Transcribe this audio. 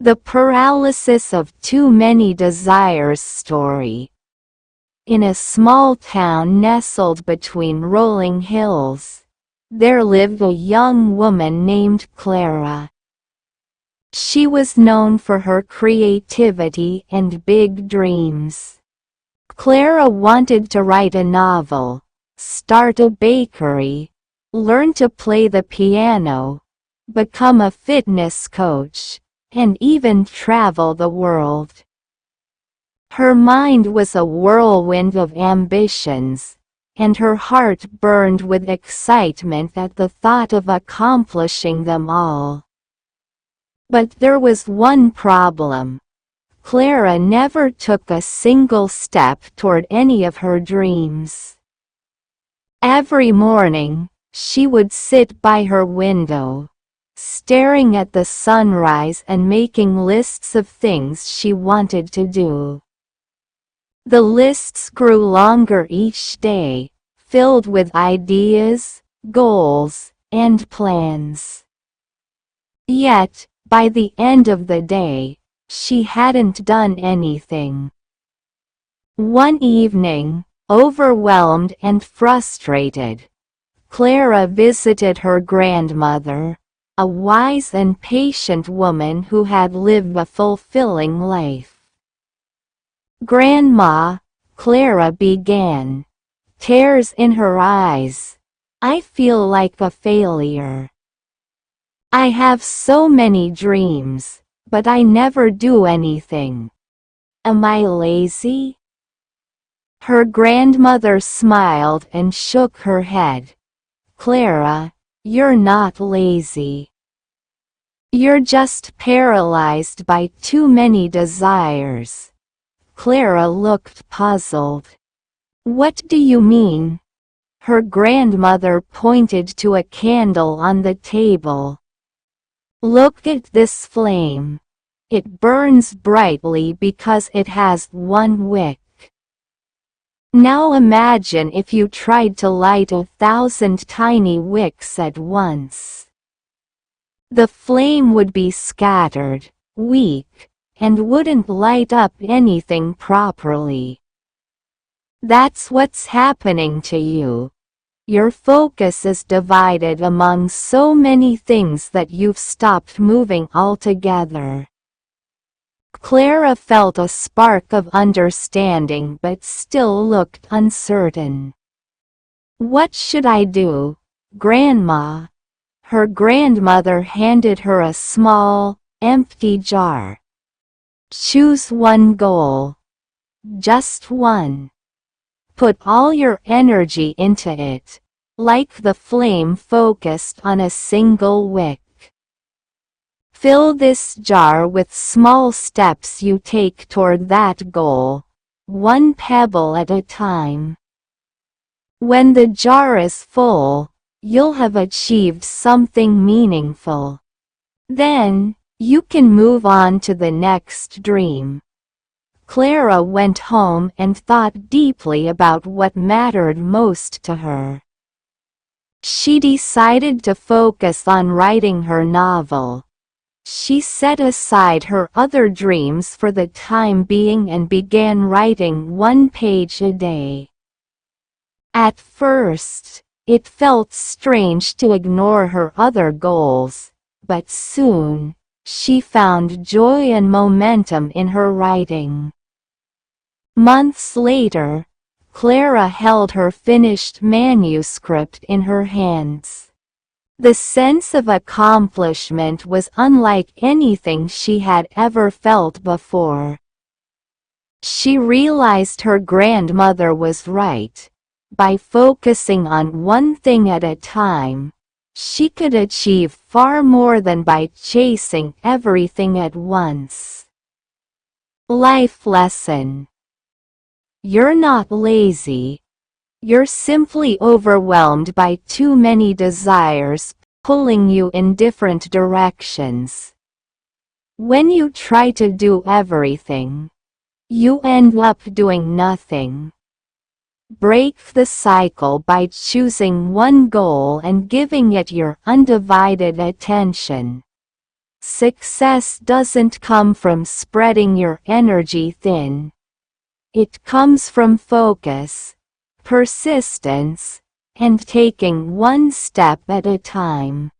The paralysis of too many desires story. In a small town nestled between rolling hills, there lived a young woman named Clara. She was known for her creativity and big dreams. Clara wanted to write a novel, start a bakery, learn to play the piano, become a fitness coach, and even travel the world. Her mind was a whirlwind of ambitions, and her heart burned with excitement at the thought of accomplishing them all. But there was one problem. Clara never took a single step toward any of her dreams. Every morning, she would sit by her window, staring at the sunrise and making lists of things she wanted to do. The lists grew longer each day, filled with ideas, goals, and plans. Yet, by the end of the day, she hadn't done anything. One evening, overwhelmed and frustrated, Clara visited her grandmother, a wise and patient woman who had lived a fulfilling life. "Grandma," Clara began, tears in her eyes, "I feel like a failure. I have so many dreams, but I never do anything. Am I lazy?" Her grandmother smiled and shook her head. "Clara, you're not lazy. You're just paralyzed by too many desires." Clara looked puzzled. "What do you mean?" Her grandmother pointed to a candle on the table. "Look at this flame. It burns brightly because it has one wick. Now imagine if you tried to light 1,000 tiny wicks at once. The flame would be scattered, weak, and wouldn't light up anything properly. That's what's happening to you. Your focus is divided among so many things that you've stopped moving altogether." Clara felt a spark of understanding but still looked uncertain. "What should I do, Grandma?" Her grandmother handed her a small, empty jar. "Choose one goal. Just one. Put all your energy into it, like the flame focused on a single wick. Fill this jar with small steps you take toward that goal, one pebble at a time. When the jar is full, you'll have achieved something meaningful. Then, you can move on to the next dream." Clara went home and thought deeply about what mattered most to her. She decided to focus on writing her novel. She set aside her other dreams for the time being and began writing 1 page a day. At first, it felt strange to ignore her other goals, but soon, she found joy and momentum in her writing. Months later, Clara held her finished manuscript in her hands. The sense of accomplishment was unlike anything she had ever felt before. She realized her grandmother was right. By focusing on one thing at a time, she could achieve far more than by chasing everything at once. Life lesson: you're not lazy. You're simply overwhelmed by too many desires, pulling you in different directions. When you try to do everything, you end up doing nothing. Break the cycle by choosing one goal and giving it your undivided attention. Success doesn't come from spreading your energy thin. It comes from focus, persistence, and taking one step at a time.